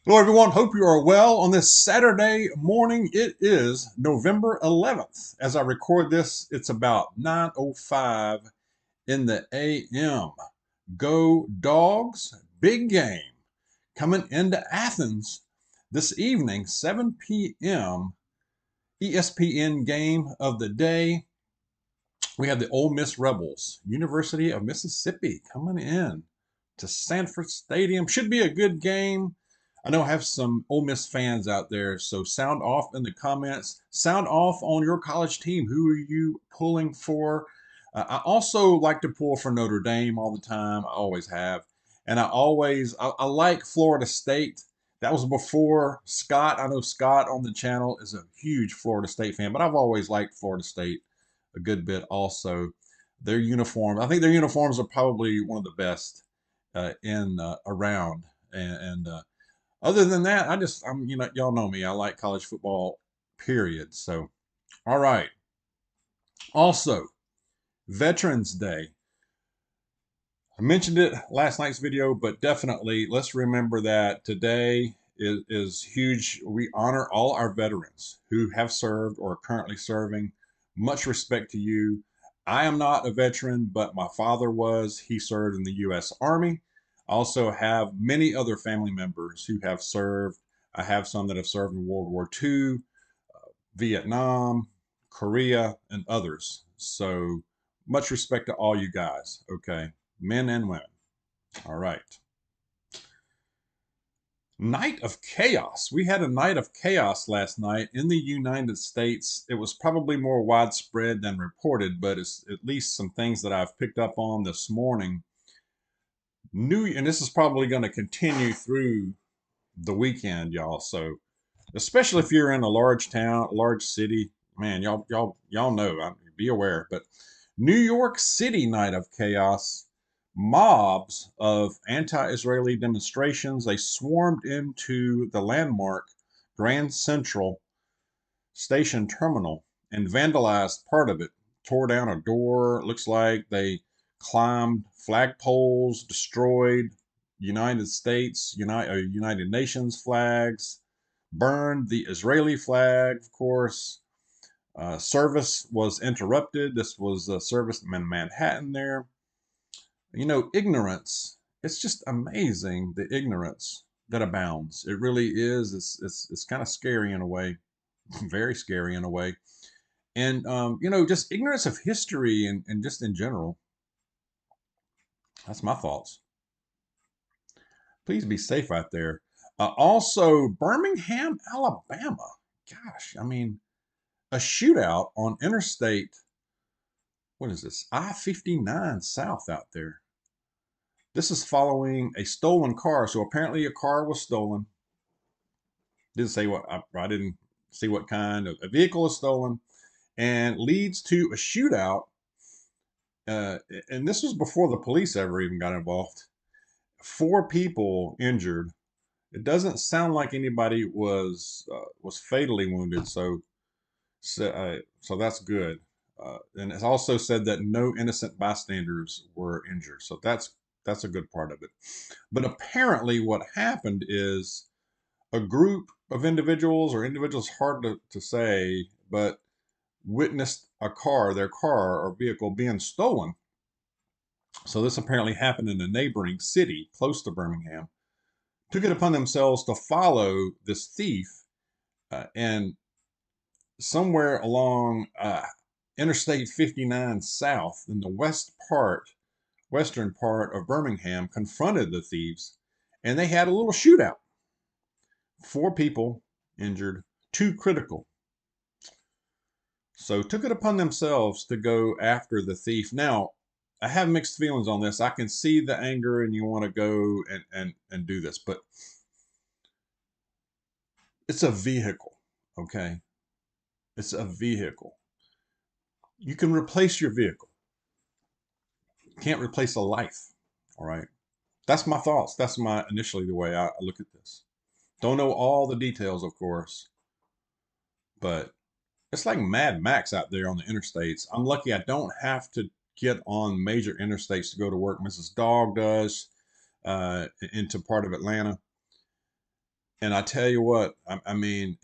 Hello, everyone. Hope you are well on this Saturday morning. It is November 11th. As I record this, it's about 9:05 in the a.m. Go Dogs, big game coming into Athens this evening, 7 p.m. ESPN game of the day. We have the Ole Miss Rebels, University of Mississippi, coming in to Sanford Stadium. Should be a good game. I know I have some Ole Miss fans out there, so sound off in the comments. Sound off on your college team. Who are you pulling for? I also like to pull for Notre Dame all the time. I always have. And I like Florida State. That was before Scott. I know Scott on the channel is a huge Florida State fan, but I've always liked Florida State a good bit also. Their uniform, I think their uniforms are probably one of the best in around. And other than that, y'all know me. I like college football, period. So, all right. Also, Veterans Day. I mentioned it last night's video, but definitely let's remember that today is huge. We honor all our veterans who have served or are currently serving. Much respect to you. I am not a veteran, but my father was. He served in the U.S. Army. I also have many other family members who have served. I have some that have served in World War II, Vietnam, Korea, and others. So much respect to all you guys, okay? Men and women. All right. Night of chaos. We had a night of chaos last night in the United States. It was probably more widespread than reported, but it's at least some things that I've picked up on this morning. And this is probably going to continue through the weekend, y'all. So, especially if you're in a large town, a large city, man, y'all know. Be aware. But New York City night of chaos. Mobs of anti-Israeli demonstrations. They swarmed into the landmark Grand Central Station terminal and vandalized part of it. Tore down a door. It looks like they climbed flagpoles, destroyed United States, United Nations flags, burned the Israeli flag, of course. Service was interrupted. This was a service in Manhattan there. Ignorance. It's just amazing the ignorance that abounds. It really is. It's kind of scary in a way, very scary in a way. And just ignorance of history and just in general. That's my thoughts. Please be safe out there. Also, Birmingham, Alabama. Gosh, I mean, a shootout on Interstate. What is this? I-59 South out there. This is following a stolen car. So apparently a car was stolen. Didn't say what, I didn't see what kind of a vehicle is stolen, and leads to a shootout. And this was before the police ever even got involved. 4 people injured. It doesn't sound like anybody was fatally wounded. So that's good. And it's also said that no innocent bystanders were injured. So that's a good part of it. But apparently, what happened is a group of individuals, or individuals, hard to say, but witnessed their car or vehicle being stolen. So this apparently happened in a neighboring city close to Birmingham. Took it upon themselves to follow this thief, and somewhere along Interstate 59 South in the western part of Birmingham, confronted the thieves, and they had a little shootout. 4 people injured, 2 critical. So took it upon themselves to go after the thief. Now, I have mixed feelings on this. I can see the anger and you want to go and do this, but it's a vehicle, okay? It's a vehicle. You can replace your vehicle. You can't replace a life, all right? That's my thoughts. That's initially the way I look at this. Don't know all the details, of course, but it's like Mad Max out there on the interstates. I'm lucky I don't have to get on major interstates to go to work. Mrs. Dawg does into part of Atlanta. And I tell you what, I mean,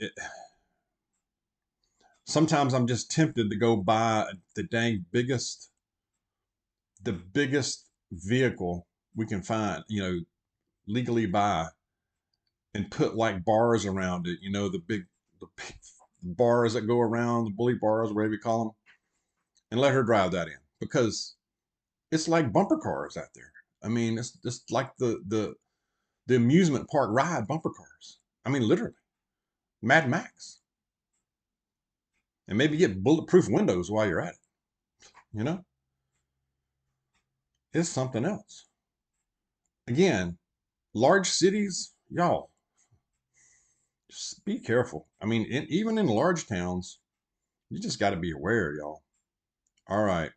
sometimes I'm just tempted to go buy the biggest vehicle we can find, legally buy, and put like bars around it, the big bars that go around, the bully bars, whatever you call them, and let her drive that in, because it's like bumper cars out there. I mean, it's just like the amusement park ride bumper cars. I mean, literally, Mad Max, and maybe get bulletproof windows while you're at it. You know, it's something else. Again, large cities, y'all, just be careful. I mean, even in large towns, you just got to be aware, y'all. All right,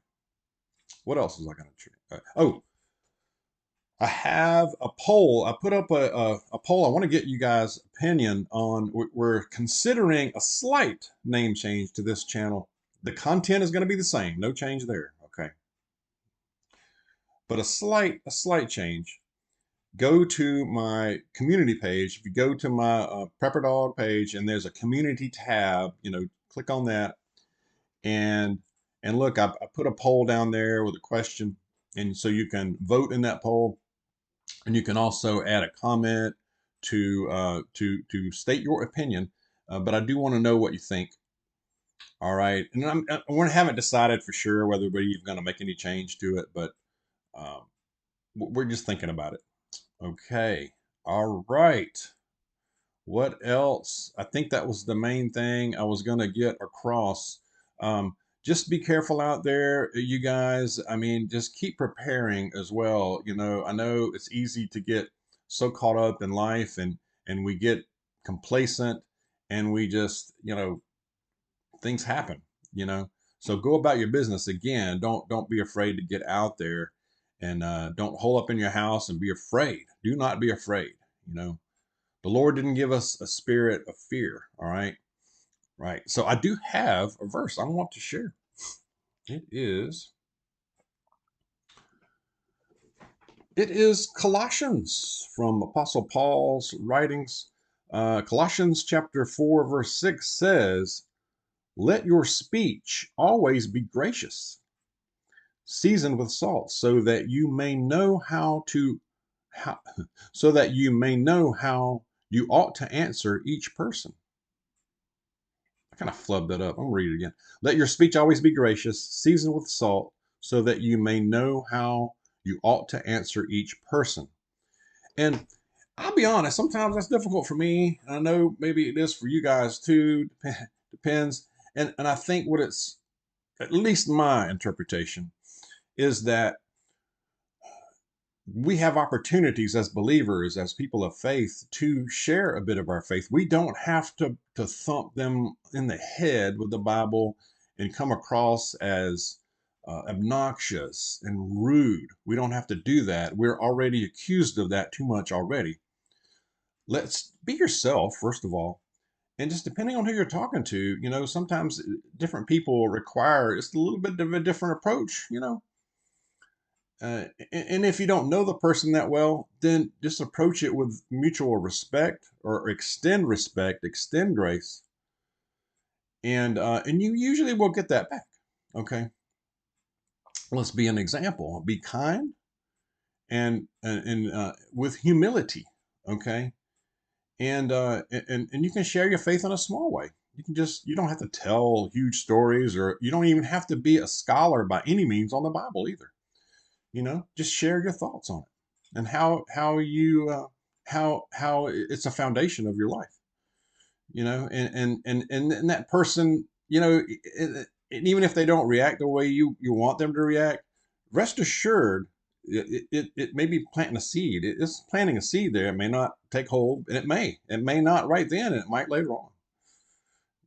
what else was I going to? Oh, I have a poll. I put up a poll. I want to get you guys' opinion on. We're considering a slight name change to this channel. The content is going to be the same, no change there. Okay, but a slight change. Go to my community page. If you go to my Prepper Dawg page, and there's a community tab, click on that, and look, I put a poll down there with a question, and so you can vote in that poll. And you can also add a comment to state your opinion. But I do want to know what you think. All right, and we haven't decided for sure whether we're even going to make any change to it, but um, we're just thinking about it. Okay, all right. What else? I think that was the main thing I was going to get across. Um, just be careful out there, you guys. I mean, just keep preparing as well. I know it's easy to get so caught up in life, and we get complacent, and we just, things happen, you know. So go about your business. Again, don't be afraid to get out there, and don't hole up in your house and be afraid. Do not be afraid, you know. The Lord didn't give us a spirit of fear. All right. Right. So I do have a verse I want to share. It is Colossians, from Apostle Paul's writings. Colossians chapter 4, verse 6 says, "Let your speech always be gracious, seasoned with salt, so that you may know how so that you may know how you ought to answer each person." I kind of flubbed that up. I'm gonna read it again. "Let your speech always be gracious, seasoned with salt, so that you may know how you ought to answer each person." And I'll be honest, sometimes that's difficult for me. I know maybe it is for you guys too. Depends. And I think what it's, at least my interpretation, is that we have opportunities as believers, as people of faith, to share a bit of our faith. We don't have to thump them in the head with the Bible and come across as obnoxious and rude. We don't have to do that. We're already accused of that too much already. Let's be yourself, first of all. And just depending on who you're talking to, sometimes different people require just a little bit of a different approach. And if you don't know the person that well, then just approach it with mutual respect, or extend respect, extend grace, and you usually will get that back. Okay, let's be an example. Be kind and with humility. Okay, and you can share your faith in a small way. You don't have to tell huge stories, or you don't even have to be a scholar by any means on the Bible either. Just share your thoughts on it, and how it's a foundation of your life. And that person, and even if they don't react the way you want them to react, rest assured, it may be planting a seed. It's planting a seed there. It may not take hold, and it may not right then, and it might later on.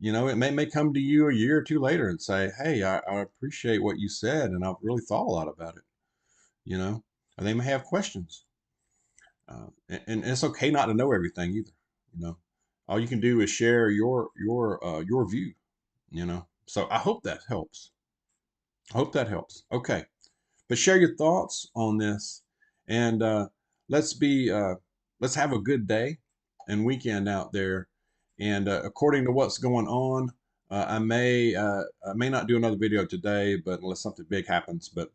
It may come to you a year or two later and say, "Hey, I appreciate what you said, and I've really thought a lot about it." And they may have questions, and it's okay not to know everything either. All you can do is share your view. So I hope that helps. Okay, but share your thoughts on this, and let's have a good day, and weekend out there. And according to what's going on, I may not do another video today, but unless something big happens. But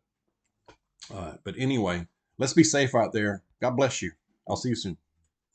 anyway, let's be safe out there. God bless you. I'll see you soon.